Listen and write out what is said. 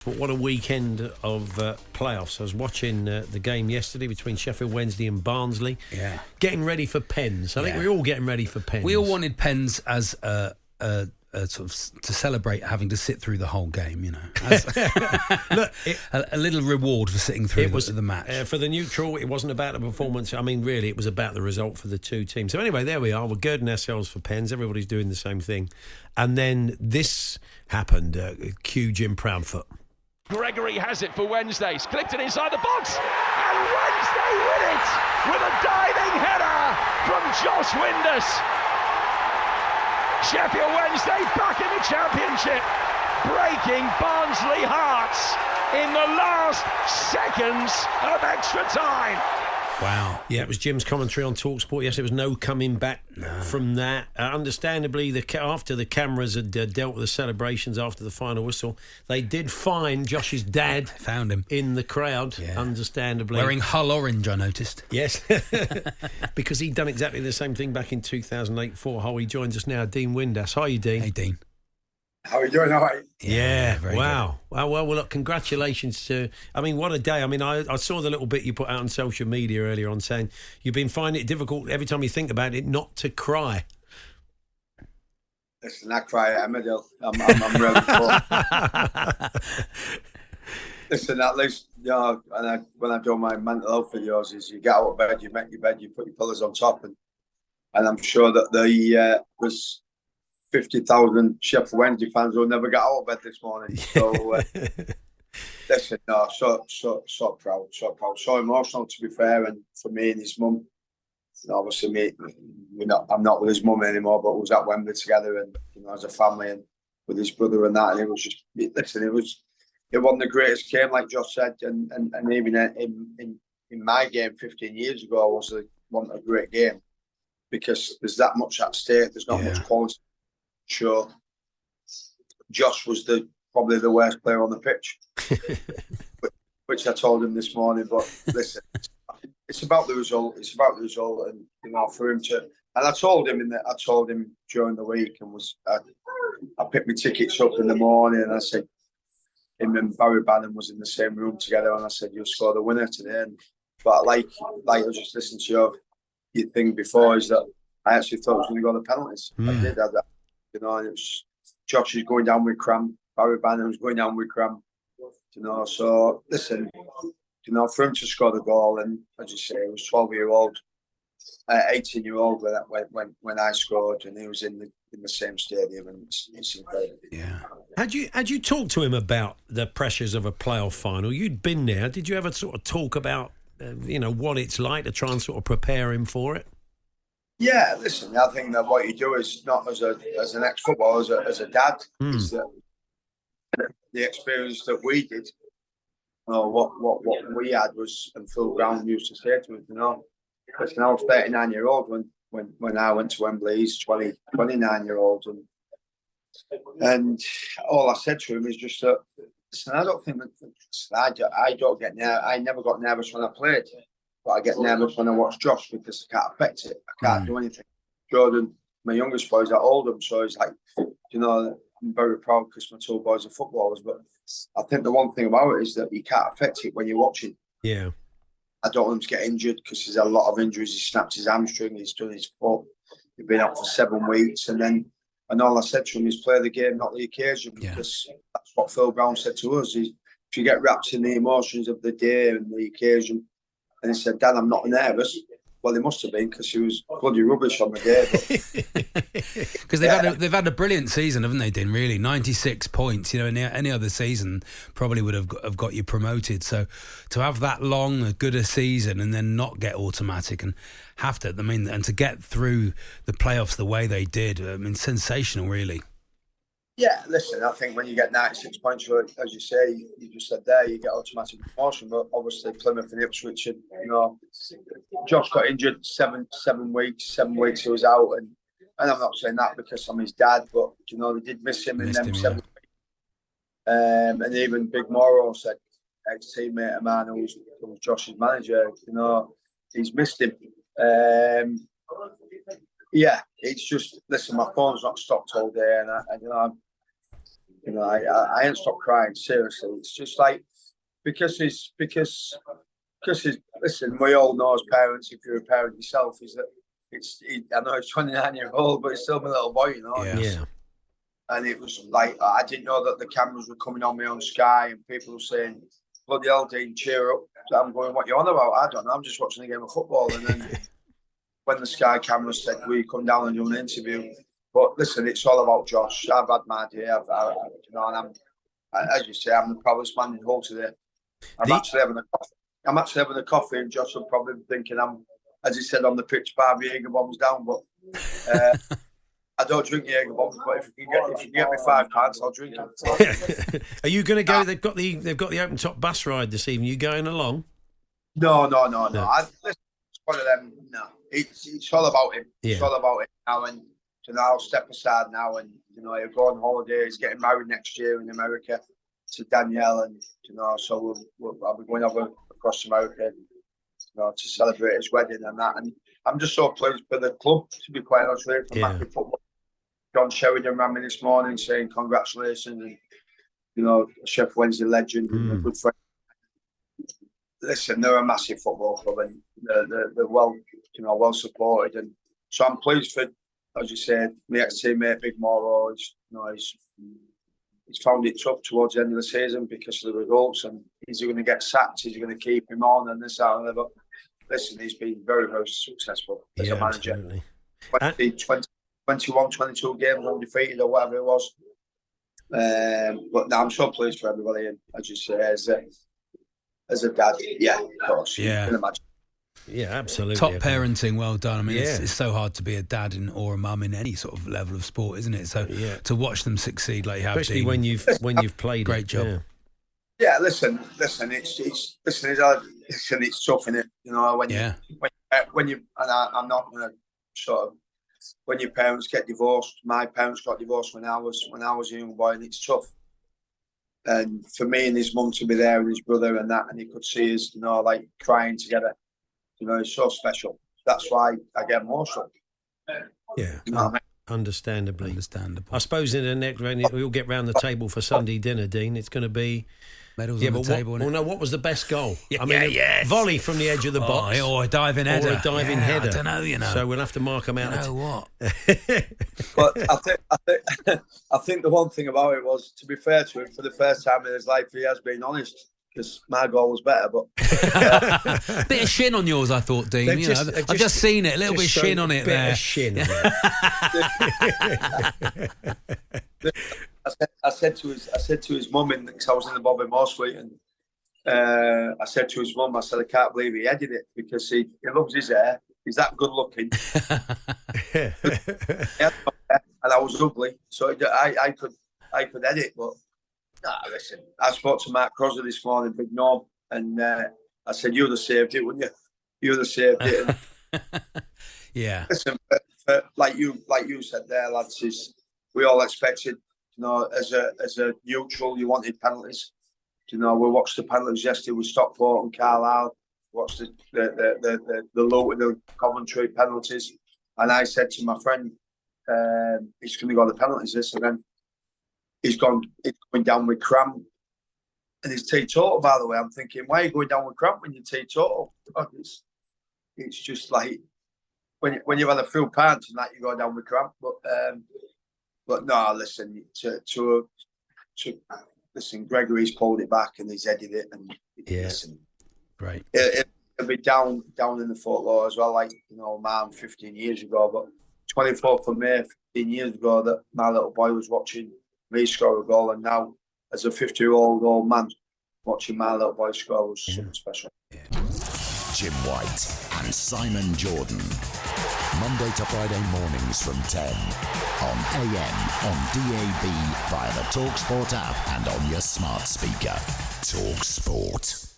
But what a weekend of playoffs. I was watching the game yesterday between Sheffield Wednesday and Barnsley. Yeah. Getting ready for pens. I think we're all getting ready for pens. We all wanted pens as a sort of to celebrate having to sit through the whole game, you know. As Look, a little reward for sitting through the match. For the neutral, it wasn't about the performance. I mean, really, it was about the result for the two teams. So anyway, there we are. We're girding ourselves for pens. Everybody's doing the same thing. And then this happened. Cue Jim Proudfoot. Gregory has it for Wednesday. He's clipped it inside the box, and Wednesday win it with a diving header from Josh Windass. Sheffield Wednesday back in the Championship, breaking Barnsley hearts in the last seconds of extra time. Wow. Yeah, it was Jim's commentary on talkSPORT. Yes, there was no coming back from that. Understandably, after the cameras had dealt with the celebrations after the final whistle, they did find Josh's dad. Found him in the crowd, understandably. Wearing Hull orange, I noticed. Yes, because he'd done exactly the same thing back in 2008 for Hull. He joins us now, Dean Windass. How are you, Dean? Hey, Dean. How are you doing? All right. Yeah, very wow. Well, look, congratulations to... I mean, what a day. I mean, I saw the little bit you put out on social media earlier on saying you've been finding it difficult every time you think about it not to cry. Listen, I cry at Middle. I'm really full. Listen, at least, you know, when I do my mental health videos, is you get out of bed, you make your bed, you put your pillows on top, and I'm sure that there was 50,000 Sheffield Wednesday fans who never got out of bed this morning. So, listen, no, so proud, so emotional, to be fair. And for me and his mum, obviously, I'm not with his mum anymore, but we was at Wembley together, and you know, as a family, and with his brother and that. And it was just, listen, it wasn't the greatest game, like Josh said, and even in my game 15 years ago, it wasn't a great game because there's that much at stake. There's not much quality. Sure, Josh was probably the worst player on the pitch, which I told him this morning. But listen, it's about the result. It's about the result, and you know, for him to. And I told him during the week, and I picked my tickets up in the morning, and I said, him and Barry Bannon was in the same room together, and I said, you'll score the winner today. But like I was just listening to your thing before, is that I actually thought it was going to go to penalties. I did have that. You know, and it was Josh is going down with cramp. Barry Bannon was going down with cramp. You know, so listen, you know, for him to score the goal, and as you say, he was 12-year-old, 18-year-old when I scored, and he was in the same stadium, and it's incredible. Yeah. Had you talked to him about the pressures of a playoff final? You'd been there. Did you ever sort of talk about what it's like to try and sort of prepare him for it? Yeah, listen, I think that what you do is not as an ex-footballer, as a dad, is that the experience that we did, what we had was, and Phil Brown used to say to us, listen, I was 39-year-old when I went to Wembley. He's 29-year-old, and all I said to him is just that, listen, I don't think that I don't get nervous. I never got nervous when I played. But I get nervous when I watch Josh because I can't affect it. I can't do anything. Jordan, my youngest boy, is at Oldham, so he's like, I'm very proud because my two boys are footballers. But I think the one thing about it is that you can't affect it when you're watching. Yeah. I don't want him to get injured because he's had a lot of injuries. He snapped his hamstring, he's done his foot. He's been out for 7 weeks. And all I said to him is play the game, not the occasion. Because that's what Phil Brown said to us. Is if you get wrapped in the emotions of the day and the occasion, and he said, Dad, I'm not nervous. Well, he must have been because he was bloody rubbish on the day. Because they've had a brilliant season, haven't they, Dean? Really, 96 points. You know, any other season probably would have got you promoted. So to have that long, a good a season, and then not get automatic and have to, and to get through the playoffs the way they did, sensational, really. Yeah, listen, I think when you get 96 points, as you say, you just said there, you get automatic promotion. But obviously, Plymouth and Ipswich, and Josh got injured 7 weeks. 7 weeks he was out, and I'm not saying that because I'm his dad, but they did miss him in them 7 weeks. And even Big Morrow said, ex-teammate of mine who was Josh's manager, he's missed him. Yeah, it's just, listen, my phone's not stopped all day, and You know, I ain't stopped crying. Seriously, it's just like because he's. Listen, we all know as parents, if you're a parent yourself, is that I know he's 29-year-old, but he's still my little boy, you know. Yeah. And it was like I didn't know that the cameras were coming on me on Sky, and people were saying, "Bloody hell, Dean, cheer up." So I'm going, "What you on about?" I don't know. I'm just watching a game of football. And then when the Sky cameras said, "Will you come down and do an interview?" But listen, it's all about Josh. I've had my day. You know, and as you say, I'm the proudest man in Hull today. I'm actually having a coffee, and Josh will probably be thinking I'm, as he said on the pitch, 5 Jaeger bombs down. But I don't drink Jaeger bombs. But if you can get me 5 pints, I'll drink them. Are you going to go? They've got the open top bus ride this evening. You going along? No. It's one of them. No, it's all about him. Yeah. It's all about him now, and so now I'll step aside now, and you know, he'll go on holiday. He's getting married next year in America to Danielle, and you know, so I'll be going over across America, you know, to celebrate his wedding and that. And I'm just so pleased for the club, to be quite honest with you, for Mackie Football. John Sheridan rang me this morning saying congratulations, and you know, Sheffield Wednesday legend and a good friend. Listen, they're a massive football club, and they're well supported, and so I'm pleased for, as you said, my ex-teammate Big Moro. He's found it tough towards the end of the season because of the results, and is he going to get sacked? Is he going to keep him on? And this, that, and that. But listen, he's been very, very successful as a manager. Absolutely. 21, 22 games undefeated or whatever it was. But no, I'm so pleased for everybody, and as you say, as a dad, of course, you can imagine. Yeah, absolutely. Top parenting, well done. I mean, it's so hard to be a dad or a mum in any sort of level of sport, isn't it? So to watch them succeed like you have, especially when you've played, great job. Yeah, listen, it's tough, innit? You know, when you and I'm not going to sort of, when your parents get divorced. My parents got divorced when I was a young boy, and it's tough. And for me and his mum to be there, and his brother and that, and he could see us, you know, like crying together. You know, it's so special. That's why I get emotional. Yeah, you know what I mean? Understandably. Understandable. I suppose in the next round, we'll get round the table for Sunday dinner, Dean. It's going to be medals on the table. What was the best goal? Yes. Volley from the edge of the box, or a diving header, or a diving header. I don't know, you know. So we'll have to mark them out. You know what? But I think the one thing about it was, to be fair to him, for the first time in his life, he has been honest. Because my goal was better, but bit of shin on yours, I thought, Dean. I've just seen it, a little bit of shin on it there. Bit of shin. I said to his mum, because I was in the Bobby Moore suite, and I said to his mum, I said, I can't believe he edited it, because he loves his hair. He's that good looking, and I was ugly, so I could edit, but. Listen, I spoke to Mark Crosby this morning, Big Norm, and I said, "You'd have saved it, wouldn't you? You'd have saved it." Yeah. Listen, like you said there, lads, is we all expected, you know, as a neutral, you wanted penalties. You know, we watched the penalties yesterday with Stockport and Carlisle. Watched the Luton, the Coventry penalties, and I said to my friend, "He's going to go to the penalties this again." He's going down with cramp, and his teetotal. By the way, I'm thinking, why are you going down with cramp when you're teetotal? It's just like when you've had a few pints and that, you go down with cramp. But no, listen. Listen, Gregory's pulled it back and he's edited it, and listen, great. It'll be down in the folklore as well. Like, you know, man, 15 years ago, but 24th of May, 15 years ago, that my little boy was watching me score a goal, and now as a 50-year-old old man watching my little boy score was something special. Jim White and Simon Jordan, Monday to Friday mornings from 10 on AM, on DAB, via the talkSPORT app, and on your smart speaker. talkSPORT.